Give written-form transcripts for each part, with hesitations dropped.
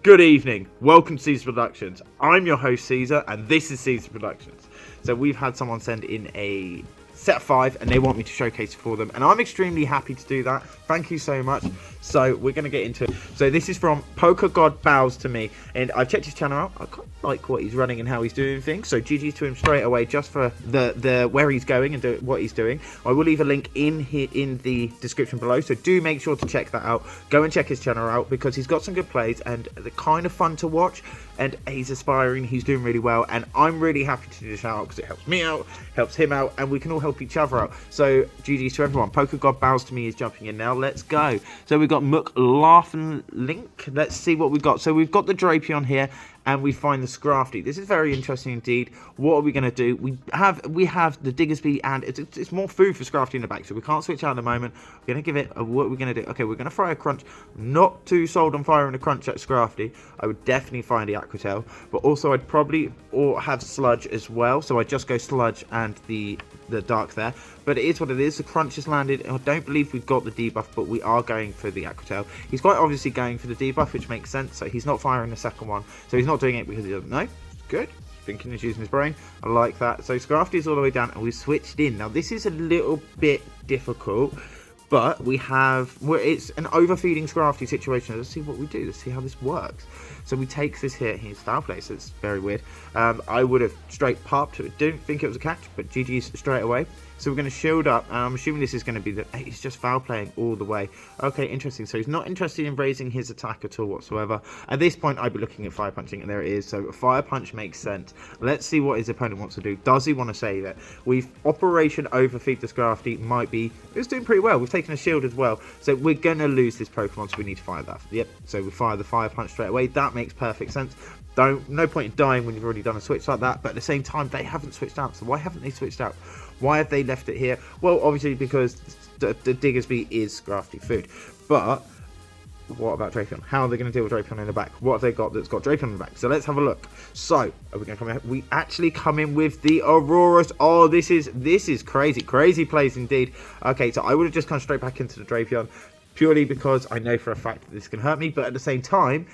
Good evening, welcome to Caesar Productions. I'm your host Caesar and this is Caesar Productions. So we've had someone send in a set of 5 and they want me to showcase it for them and I'm extremely happy to do that. Thank you so much. So we're going to get into it. So this is from Poker God Bows to Me and I've checked his channel out. I quite like what he's running and how he's doing things. So GG to him straight away just for the where he's going and what he's doing. I will leave a link in here in the description below. So do make sure to check that out. Go and check his channel out because he's got some good plays and they're kind of fun to watch. And he's aspiring, he's doing really well, and I'm really happy to do this shout out because it helps me out, helps him out, and we can all help each other out. So GG's to everyone. Poker God Bows to Me is jumping in now. Let's go. So we've got Mook Laughing Link. Let's see what we've got. So we've got the Drapion here, and we find the Scrafty. This is very interesting indeed. What are we going to do? We have the Diggersby, and it's more food for Scrafty in the back, so we can't switch out at the moment. We're going to give it what we're going to do. Okay, we're going to fry a crunch. Not too sold on firing a crunch at Scrafty. I would definitely find the Aquatail, but also I'd probably have Sludge as well. So I just go Sludge and the Dark there. But it is what it is. The crunch has landed. I don't believe we've got the debuff, but we are going for the Aquatail. He's quite obviously going for the debuff, which makes sense. So he's not firing the second one. So he's not doing it because he doesn't know. Good. Thinking he's using his brain. I like that. So Scrafty is all the way down, and we switched in. Now this is a little bit difficult, but it's an overfeeding Scrafty situation. Let's see what we do. Let's see how this works. So we take this here. He's foul play, so it's very weird. I would have straight popped. Didn't think it was a catch, but GG's straight away. So we're going to shield up. I'm assuming this is going to be he's just foul playing all the way. Okay, interesting. So he's not interested in raising his attack at all whatsoever. At this point, I'd be looking at fire punching, and there it is. So fire punch makes sense. Let's see what his opponent wants to do. Does he want to save it? Operation Overfeed the Scrafty might be. It's doing pretty well. We've taken a shield as well. So we're going to lose this Pokemon, so we need to fire that. Yep. So we fire the fire punch straight away. That makes perfect sense. No point in dying when you've already done a switch like that, but at the same time they haven't switched out. So why haven't they switched out? Why have they left it here? Well, obviously because the Diggersby is Scrafty food. But what about Drapion? How are they going to deal with Drapion in the back? What have they got that's got Drapion in the back? So let's have a look. So are we going to come in? We actually come in with the Aurorus. Oh, this is crazy plays indeed. Okay, so I would have just come straight back into the Drapion purely because I know for a fact that this can hurt me, but at the same time,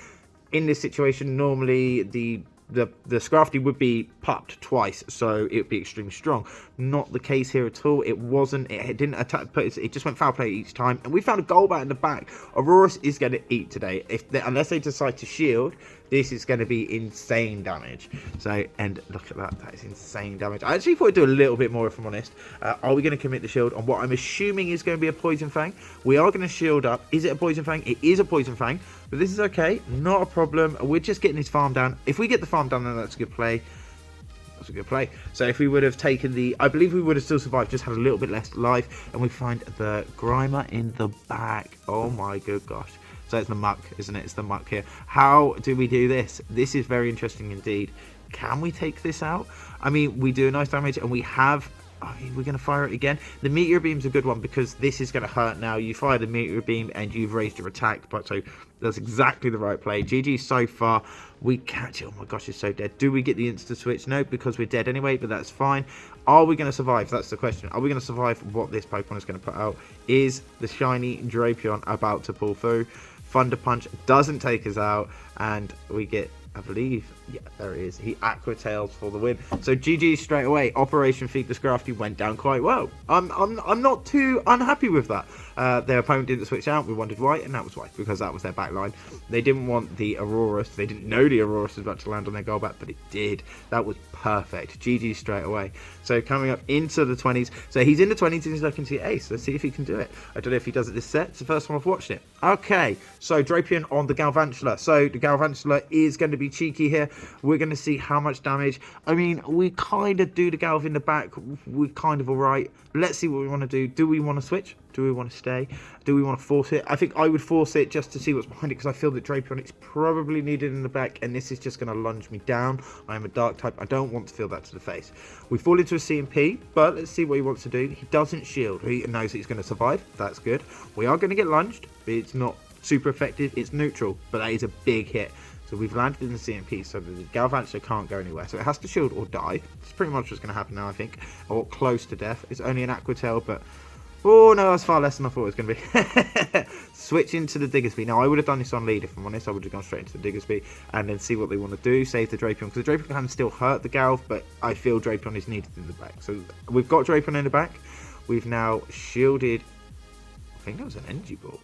in this situation, normally the Scrafty would be popped twice, so it would be extremely strong. Not the case here at all. It wasn't. It didn't attack. It just went foul play each time, and we found a Golbat in the back. Aurorus is going to eat today. Unless they decide to shield, this is going to be insane damage. So, and look at that. That is insane damage. I actually thought it'd do a little bit more, if I'm honest. Are we going to commit the shield on what I'm assuming is going to be a Poison Fang? We are going to shield up. Is it a Poison Fang? It is a Poison Fang, but this is okay. Not a problem. We're just getting his farm down. If we get the farm down, then that's a good play. That's a good play. So if we would have taken I believe we would have still survived, just had a little bit less life, and we find the Grimer in the back. Oh my good gosh. So it's the Muck, isn't it? It's the Muck here. How do we do this? This is very interesting indeed. Can we take this out? I mean, we do a nice damage, and we have... we're going to fire it again. The Meteor Beam's a good one because this is going to hurt now. You fire the Meteor Beam and you've raised your attack. But so that's exactly the right play. GG so far. We catch it. Oh my gosh, it's so dead. Do we get the insta switch? No, because we're dead anyway, but that's fine. Are we going to survive? That's the question. Are we going to survive what this Pokemon is going to put out? Is the shiny Drapion about to pull through? Thunder Punch doesn't take us out, and we get, I believe, yeah, there it is. He Aquatails for the win. So GG straight away. Operation Feed the Scrafty went down quite well. I'm not too unhappy with that. Their opponent didn't switch out. We wondered why, and that was why, because that was their back line. They didn't want the Aurorus. They didn't know the Aurorus was about to land on their Golbat, but it did. That was perfect. GG straight away. So coming up into the 20s. So he's in the 20s and he's looking to get ace. Let's see if he can do it. I don't know if he does it this set. It's the first time I've watched it. Okay, so Drapion on the Galvantula. So the Galvantula is going to be cheeky here. We're going to see how much damage. I mean, we kind of do the Galv in the back. We're kind of all right. Let's see what we want to do. Do we want to switch? Do we want to stay? Do we want to force it? I think I would force it just to see what's behind it because I feel that Drapion is probably needed in the back and this is just going to lunge me down. I am a dark type. I don't want to feel that to the face. We fall into a CMP, but let's see what he wants to do. He doesn't shield. He knows he's going to survive. That's good. We are going to get lunged, but it's not super effective. It's neutral, but that is a big hit. So we've landed in the CMP, so the Galvantula can't go anywhere. So it has to shield or die. It's pretty much what's going to happen now, I think. Or close to death. It's only an Aquatail, but... Oh no, that's far less than I thought it was going to be. Switch into the Diggersby. Now, I would have done this on lead, if I'm honest. I would have gone straight into the Diggersby and then see what they want to do. Save the Drapion, because the Drapion can still hurt the Galv, but I feel Drapion is needed in the back. So we've got Drapion in the back. We've now shielded... I think that was an energy ball.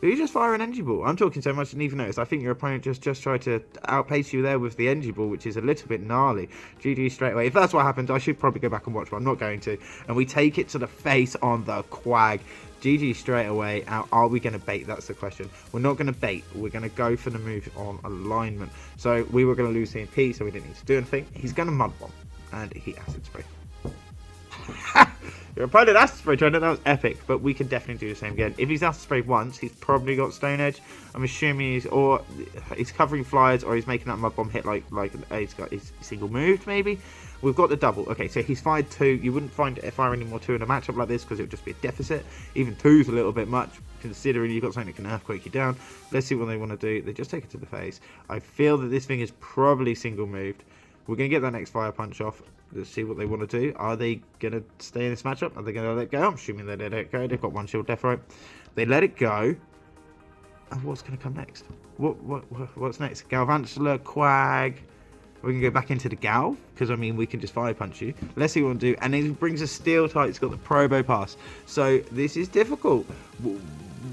Did you just fire an energy ball? I'm talking so much I didn't even notice. I think your opponent just tried to outpace you there with the energy ball, which is a little bit gnarly. GG straight away. If that's what happened, I should probably go back and watch, but I'm not going to. And we take it to the face on the Quag. GG straight away. Now, are we going to bait? That's the question. We're not going to bait. We're going to go for the move on alignment. So we were going to lose CMP, so we didn't need to do anything. He's going to mud bomb. And he acid spray. Your opponent acid spray trainer, that was epic, but we can definitely do the same again. If he's acid sprayed once, he's probably got Stone Edge. I'm assuming he's covering flyers, or he's making that mud bomb hit like he's got his single moved maybe. We've got the double. Okay, so he's fired 2. You wouldn't fire any more 2 in a matchup like this because it would just be a deficit. Even 2 is a little bit much considering you've got something that can earthquake you down. Let's see what they want to do. They just take it to the face. I feel that this thing is probably single moved. We're going to get that next fire punch off. Let's see what they want to do. Are they going to stay in this matchup? Are they going to let it go? I'm assuming they let it go. They've got 1 shield death right. They let it go. And what's going to come next? What's next? Galvantula, Quag. We can go back into the Galv, because, I mean, we can just fire punch you. Let's see what we want to do. And it brings a steel type. It's got the Probo pass. So, this is difficult.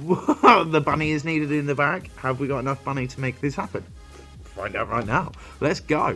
The bunny is needed in the back. Have we got enough bunny to make this happen? Find out right now. Let's go.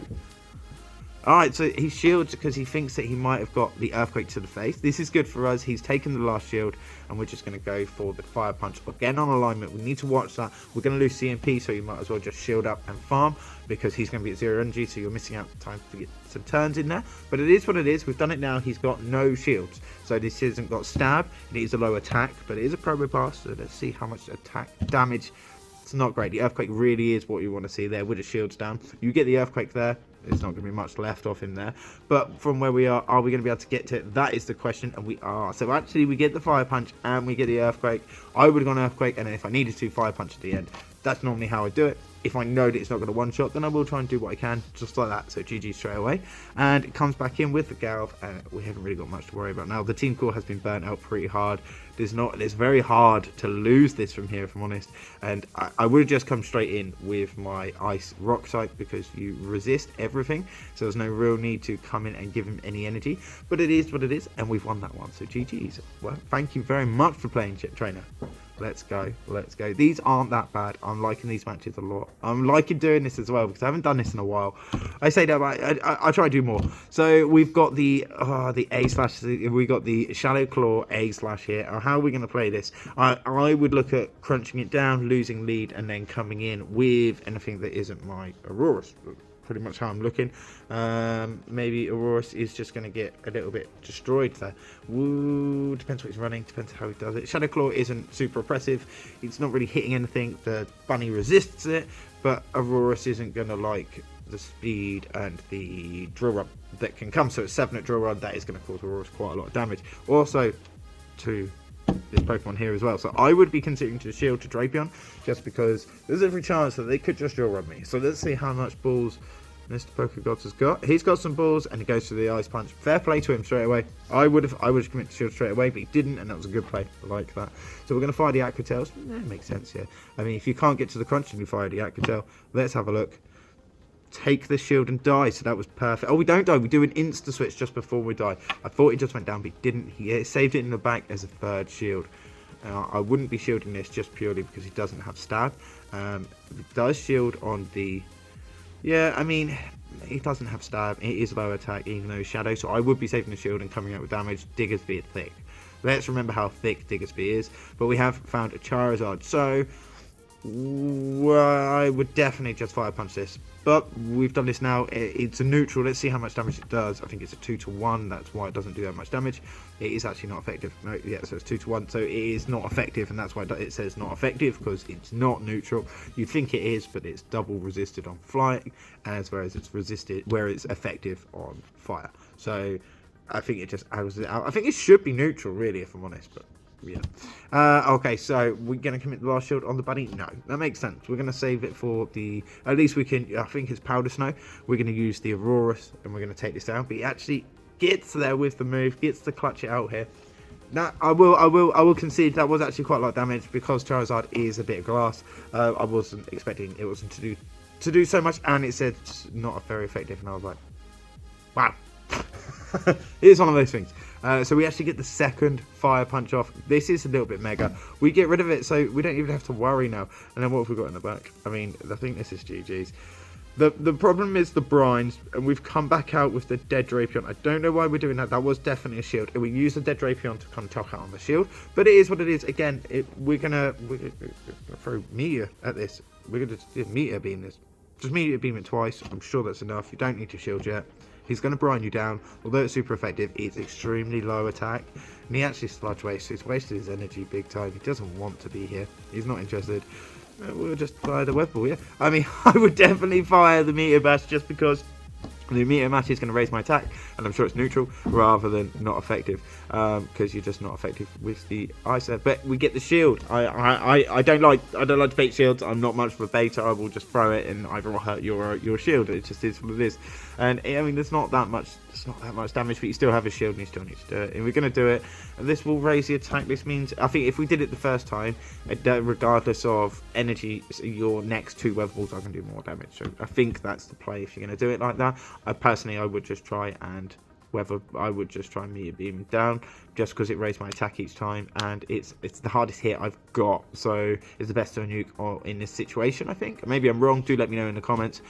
Alright, so he shields because he thinks that he might have got the Earthquake to the face. This is good for us. He's taken the last shield, and we're just going to go for the Fire Punch. Again, on alignment, we need to watch that. We're going to lose CMP, so you might as well just shield up and farm, because he's going to be at 0 energy, so you're missing out time to get some turns in there. But it is what it is. We've done it now. He's got no shields. So this hasn't got stab. It is a low attack, but it is a Probo pass, so let's see how much attack damage. It's not great. The Earthquake really is what you want to see there with the shields down. You get the Earthquake there. There's not going to be much left of him there. But from where we are we going to be able to get to it? That is the question, and we are. So actually, we get the Fire Punch, and we get the Earthquake. I would have gone Earthquake, and then if I needed to, Fire Punch at the end. That's normally how I do it. If I know that it's not going to one-shot, then I will try and do what I can, just like that. So GG straight away. And it comes back in with the Galv, and we haven't really got much to worry about now. The team core has been burnt out pretty hard. It's very hard to lose this from here, if I'm honest. And I would have just come straight in with my Ice Rock type, because you resist everything. So there's no real need to come in and give him any energy. But it is what it is, and we've won that one. So GG's. Well, thank you very much for playing, Trainer. Let's go. Let's go. These aren't that bad. I'm liking these matches a lot. I'm liking doing this as well, because I haven't done this in a while. I say that, but I try to do more. So we've got the A/, we got the Shadow Claw A/ here. How are we going to play this? I would look at crunching it down, losing lead, and then coming in with anything that isn't my Aurorus. Pretty much how I'm looking. Maybe Aurorus is just going to get a little bit destroyed there. Woo, depends what he's running, depends how he does it. Shadow Claw isn't super oppressive. It's not really hitting anything. The bunny resists it, but Aurorus isn't going to like the speed and the drill run that can come. So it's 7 at drill run. That is going to cause Aurorus quite a lot of damage. Also, to this Pokemon here as well. So I would be considering to shield to Drapion, just because there's every chance that they could just drill run me. So let's see how much balls Mr. Pokegods has got. He's got some balls, and he goes to the Ice Punch. Fair play to him straight away. I would have committed to shield straight away, but he didn't, and that was a good play. I like that. So we're going to fire the Aqua Tails. Makes sense, yeah. I mean, if you can't get to the crunch, then you fire the Aqua Tail. Let's have a look. Take the shield and die. So that was perfect. Oh, we don't die. We do an insta switch just before we die. I thought he just went down, but he didn't. He saved it in the back as a 3rd shield. I wouldn't be shielding this just purely because he doesn't have stab. He does shield on the... Yeah, I mean, he doesn't have stab. It is low attack, even though shadow. So I would be saving the shield and coming out with damage. Diggersby is thick. Let's remember how thick Diggersby is. But we have found a Charizard. So I would definitely just Fire Punch this. But we've done this now. It's a neutral. Let's see how much damage it does. I think it's a 2-to-1. That's why it doesn't do that much damage. It is actually not effective. No, yeah, so it's 2-to-1. So it is not effective, and that's why it says not effective, because it's not neutral. You'd think it is, but it's double resisted on flying, as whereas it's resisted where it's effective on fire. So I think it just averages it out. I think it should be neutral, really, if I'm honest, but yeah. Okay, so we're going to commit the last shield on the bunny? No, that makes sense. We're going to save it for the... At least we can... I think it's Powder Snow. We're going to use the Aurorus, and we're going to take this down. But he actually gets there with the move, gets to clutch it out here. That I will concede that was actually quite a lot of damage because Charizard is a bit of glass. I wasn't expecting it wasn't to do so much, and it said not very effective, and I was like, wow. It's one of those things. So we actually get the second fire punch off. This is a little bit mega. We get rid of it, so we don't even have to worry now. And then what have we got in the back? I mean, I think this is GG's. The problem is the brines, and we've come back out with the dead Drapion. I don't know why we're doing that. That was definitely a shield, and we use the dead Drapion to kind of talk out on the shield. But it is what it is. Again, we're gonna throw Meteor at this. We're gonna just Meteor beam this. Just Meteor beam it twice. I'm sure that's enough. You don't need to shield yet. He's going to brine you down. Although it's super effective, it's extremely low attack. And he actually sludge wastes. He's wasted his energy big time. He doesn't want to be here. He's not interested. We'll just fire the web ball, yeah. I mean, I would definitely fire the Meteor Bash just because the Meteor Mash is going to raise my attack, and I'm sure it's neutral rather than not effective, because you're just not effective with the ice. But we get the shield. I don't like to bait shields. I'm not much of a baiter. I will just throw it and either will hurt your shield. It just is what it is. And I mean, there's not that much. It's not that much damage, but you still have a shield and you still need to do it. And we're going to do it. And this will raise the attack. This means I think if we did it the first time, regardless of energy, your next two weather balls are going to do more damage. So I think that's the play if you're going to do it like that. I would just try and Meteor Beam down just because it raised my attack each time, and it's the hardest hit I've got, so it's the best to nuke in this situation. I think maybe I'm wrong. Do let me know in the comments.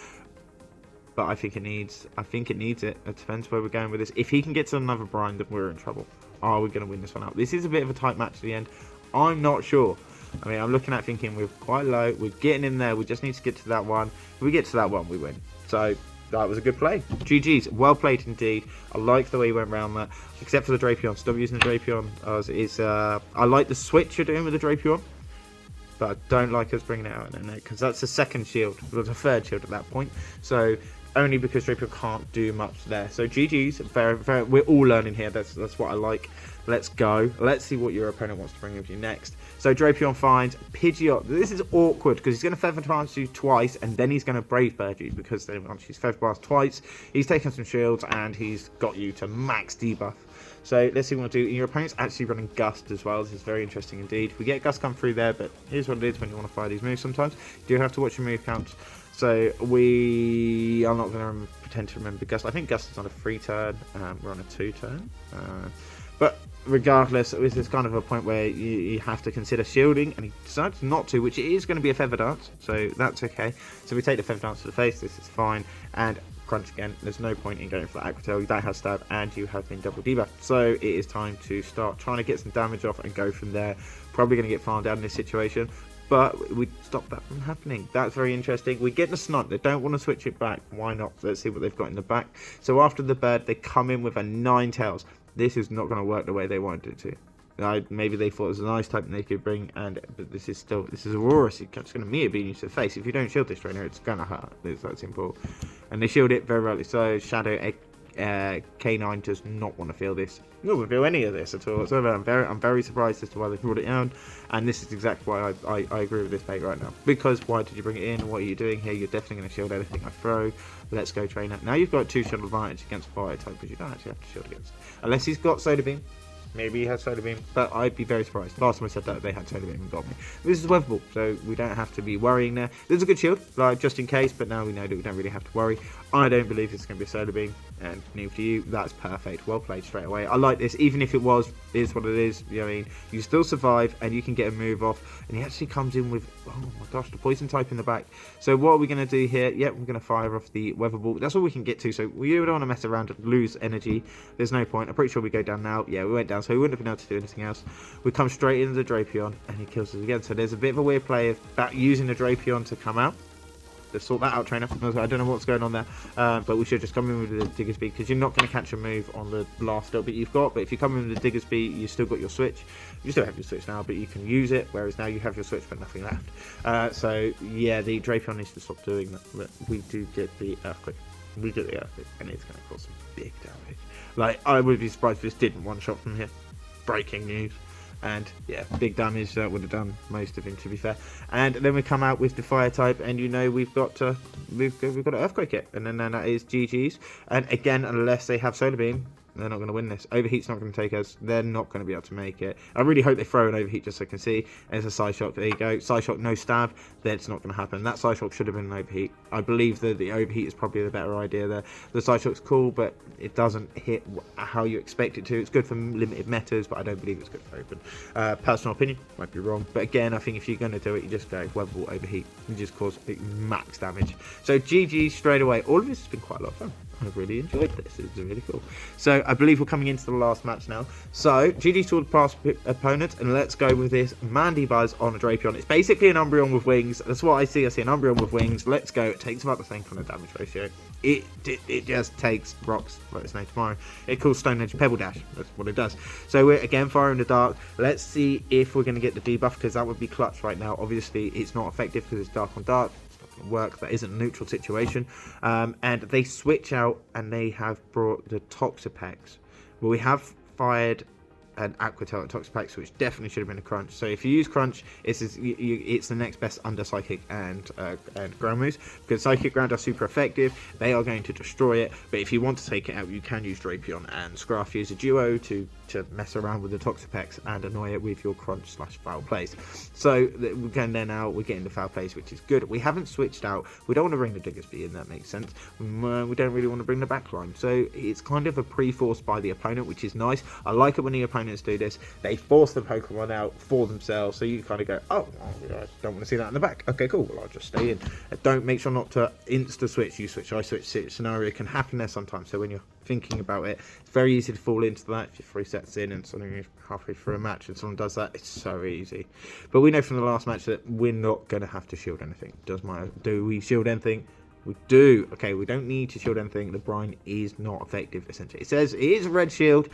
But I think it needs it. It depends where we're going with this. If he can get to another brine, then we're in trouble. Are we going to win this one out? This is a bit of a tight match at the end. I'm not sure. I mean, I'm looking at thinking we're quite low. We're getting in there. We just need to get to that one. If we get to that one, we win. So that was a good play. GG's. Well played indeed. I like the way you went around that. Except for the Drapion. Stop using the Drapion. I like the switch you're doing with the Drapion. But I don't like us bringing it out in there because that's the second shield. It was a third shield at that point. So only because Drapion can't do much there. So GG's. We're all learning here. That's what I like. Let's go. Let's see what your opponent wants to bring with you next. So Drapion finds Pidgeot. This is awkward because he's going to Feather Dance you twice, and then he's going to Brave Bird you because then once he's Feather Blast twice, he's taken some shields and he's got you to max debuff. So let's see what we'll do. Your opponent's actually running Gust as well. This is very interesting indeed. We get Gust come through there, but here's what it is when you want to fire these moves sometimes. You do have to watch your move counts. So we are not going to pretend to remember Gust. I think Gust is on a 3 turn. We're on a 2 turn. But regardless, this is kind of a point where you have to consider shielding, and he decides not to, which is going to be a Feather Dance, so that's okay. So we take the Feather Dance to the face, this is fine, and crunch again. There's no point in going for that Aqua Tail. That has stab, and you have been double debuffed. So it is time to start trying to get some damage off and go from there. Probably going to get farmed down in this situation, but we stop that from happening. That's very interesting. We get the Snunt. They don't want to switch it back. Why not? Let's see what they've got in the back. So after the bird, they come in with a Ninetales. This is not going to work the way they wanted it to. Maybe they thought it was a nice type they could bring, but this is Aurorus. It's going to Meteor Beam you to the face. If you don't shield this trainer, it's going to hurt. It's that simple. And they shield it very rightly so. Shadow K9 does not want to feel this. No one feel any of this at all whatsoever. I'm very surprised as to why they brought it down, and this is exactly why I agree with this bait right now. Because why did you bring it in? What are you doing here? You're definitely going to shield anything I throw. Let's go, trainer. Now you've got 2 shield advantage against fire type, because you don't actually have to shield against. Unless he's got Solar Beam. Maybe he has Solar Beam, but I'd be very surprised. Last time I said that, they had Solar Beam and got me. This is Weather Ball, so we don't have to be worrying there. There's a good shield, like just in case, but now we know that we don't really have to worry. I don't believe it's going to be a Solar Beam, and neither do you. That's perfect. Well played straight away. I like this, even if it is what it is. You know what I mean? You still survive, and you can get a move off, and he actually comes in with, oh my gosh, the poison type in the back. So what are we going to do here? Yep, we're going to fire off the Weather Ball. That's all we can get to, so we don't want to mess around and lose energy. There's no point. I'm pretty sure we go down now. Yeah, we went down, so we wouldn't have been able to do anything else. We come straight into the Drapion, and he kills us again. So there's a bit of a weird play about using the Drapion to come out. Let's sort that out, trainer. I don't know what's going on there, but we should just come in with the Diggersby, because you're not going to catch a move on the last little bit you've got. But if you come in with the Diggersby, you still got your switch. You still have your switch now, but you can use it, whereas now you have your switch but nothing left. So yeah, the Drapion needs to stop doing that. But we do get the Earthquake. We get the Earthquake, and it's going to cause some big damage. Like, I would be surprised if this didn't one-shot from here. Breaking news. And yeah, big damage. That would have done most of him, to be fair. And then we come out with the fire type, and you know we've got an Earthquake it, and then that is GG's. And again, unless they have Solar Beam, they're not going to win this. Overheat's not going to take us. They're not going to be able to make it. I really hope they throw an overheat just so I can see. There's a side shock. There you go. Side shock, no stab. That's not going to happen. That side shock should have been an overheat. I believe that the overheat is probably the better idea there. The side shock's cool, but it doesn't hit how you expect it to. It's good for limited metas, but I don't believe it's good for open. Personal opinion, might be wrong. But again, I think if you're going to do it, you just go weatherable overheat. You just cause max damage. So GG straight away. All of this has been quite a lot of fun. I've really enjoyed this. It's really cool. So I believe we're coming into the last match now. So GG saw the past opponent, and let's go with this Mandibuzz on a Drapion. It's basically an Umbreon with wings. That's what I see. I see an Umbreon with wings. Let's go. It takes about the same kind of damage ratio. It just takes rocks like it's no tomorrow. It calls Stone Edge Pebble Dash. That's what it does. So we're again fire in the dark. Let's see if we're going to get the debuff, because that would be clutch right now. Obviously, it's not effective because it's dark on dark. Work. That isn't a neutral situation, and they switch out and they have brought the Toxapex. Well, we have fired an Aquatel at Toxapex, which definitely should have been a Crunch. So if you use Crunch, it's the next best under Psychic and Ground moves, because Psychic Ground are super effective. They are going to destroy it, but if you want to take it out, you can use Drapion and Scrafty as a duo to mess around with the Toxapex and annoy it with your Crunch / Foul Plays. So we can then now we're getting the Foul Plays, which is good. We haven't switched out. We don't want to bring the Diggersby in, that makes sense. We don't really want to bring the backline. So it's kind of a pre-force by the opponent, which is nice. I like it when the opponents do this. They force the Pokemon out for themselves, so you kind of go, oh, I don't want to see that in the back. Okay, cool, well, I'll just stay in. Don't make sure not to insta switch. You switch, I switch. Scenario can happen there sometimes, so when you're thinking about it, it's very easy to fall into that. If you're 3 sets in and suddenly halfway through a match and someone does that, it's so easy. But we know from the last match that we're not going to have to shield anything. Do we shield anything? We do. Okay, we don't need to shield anything. The brine is not effective, essentially. It says it is a red shield.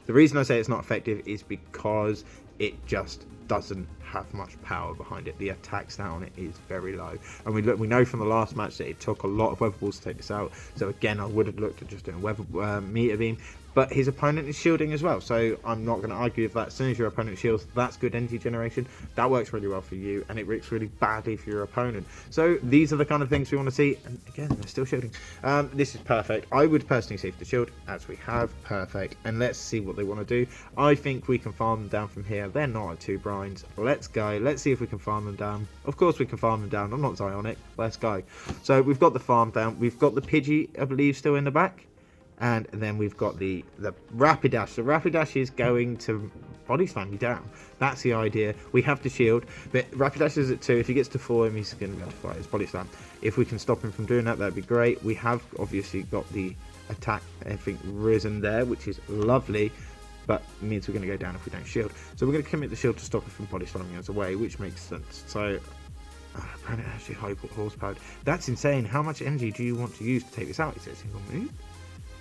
The reason I say it's not effective is because it just doesn't have much power behind it. The attack stat on it is very low, and we know from the last match that it took a lot of weather balls to take this out. So again, I would have looked at just doing weather meter beam, but his opponent is shielding as well, so I'm not going to argue with that. As soon as your opponent shields, that's good energy generation. That works really well for you, and it works really badly for your opponent. So these are the kind of things we want to see, and again, they're still shielding. This is perfect. I would personally save the shield, as we have. Perfect. And let's see what they want to do. I think we can farm them down from here. They're not at 2 brines. Let's go. Let's see if we can farm them down. Of course we can farm them down. I'm not Zionic. Let's go. So we've got the farm down. We've got the Pidgey, I believe, still in the back. And then we've got the Rapidash. The Rapidash is going to body slam you down. That's the idea. We have to shield, but Rapidash is at 2. If he gets to 4, he's going to be able to fight his body slam. If we can stop him from doing that, that'd be great. We have obviously got the attack, I think, risen there, which is lovely, but it means we're going to go down if we don't shield. So we're going to commit the shield to stop it from body slamming us away, which makes sense. So apparently actually high horsepower. That's insane. How much energy do you want to use to take this out? Is it a single move?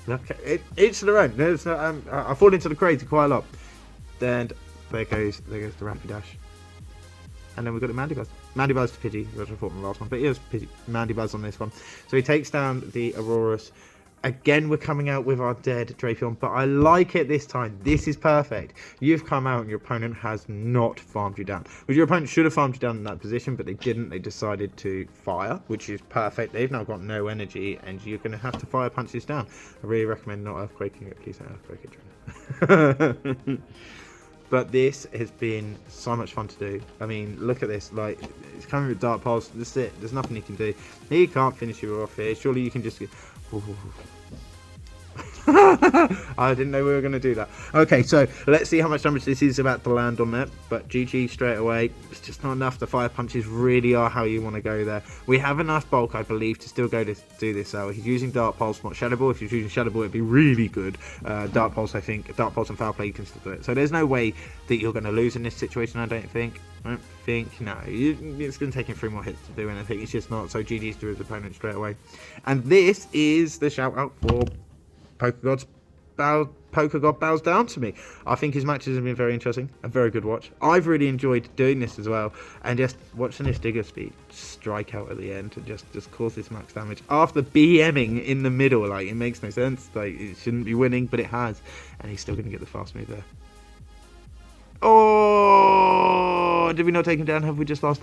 Okay, it's their own. There's no, I fall into the crazy quite a lot. Then there goes the Rapidash, and then we've got the Mandibuzz. Mandibuzz to Pidgey, which I thought in the last one, but it was Mandibuzz on this one. So he takes down the Aurorus. Again, we're coming out with our dead Drapion, but I like it this time. This is perfect. You've come out and your opponent has not farmed you down. Well, your opponent should have farmed you down in that position, but they didn't. They decided to fire, which is perfect. They've now got no energy, and you're going to have to fire punches down. I really recommend not earthquaking it. Please don't earthquake it. But this has been so much fun to do. I mean, look at this. Like, it's coming with Dark Pulse. That's it. There's nothing you can do. He can't finish you off here. Surely you can just... I didn't know we were going to do that. Okay, so let's see how much damage this is about to land on that. But GG straight away. It's just not enough. The fire punches really are how you want to go there. We have enough bulk, I believe, to still go to do this. So he's using Dark Pulse, not Shadow Ball. If he's using Shadow Ball, it'd be really good. Dark Pulse, I think. Dark Pulse and Foul Play, you can still do it. So there's no way that you're going to lose in this situation, I don't think. No, it's going to take him 3 more hits to do anything. It's just not. So GG's to his opponent straight away. And this is the shout out for Poker God bows down to me. I think his matches have been very interesting. A very good watch. I've really enjoyed doing this as well. And just watching this Diggersby strike out at the end and just cause this max damage. After BMing in the middle, like, it makes no sense. Like, it shouldn't be winning, but it has. And he's still going to get the fast move there. Oh, did we not take him down? Have we just lost?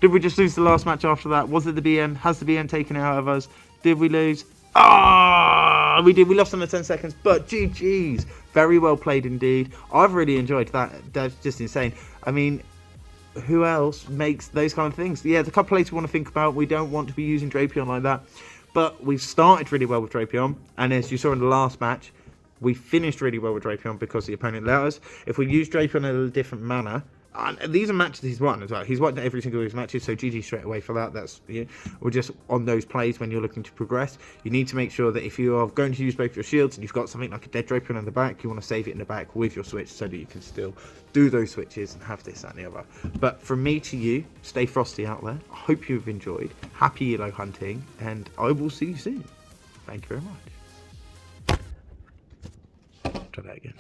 Did we just lose the last match after that? Was it the BM? Has the BM taken it out of us? Did we lose? Oh, we did. We lost on the 10 seconds, but GG's. Very well played indeed. I've really enjoyed that. That's just insane. I mean, who else makes those kind of things? Yeah, there's a couple places we want to think about. We don't want to be using Drapion like that. But we've started really well with Drapion. And as you saw in the last match, we finished really well with Drapion because the opponent let us. If we use Drapion in a different manner, and these are matches he's won as well. He's won every single of his matches, so GG straight away for that. That's we're just on those plays when you're looking to progress. You need to make sure that if you are going to use both your shields and you've got something like a dead Drapion in the back, you want to save it in the back with your switch so that you can still do those switches and have this, that, and the other. But from me to you, stay frosty out there. I hope you've enjoyed. Happy Elo hunting, and I will see you soon. Thank you very much. Try that again.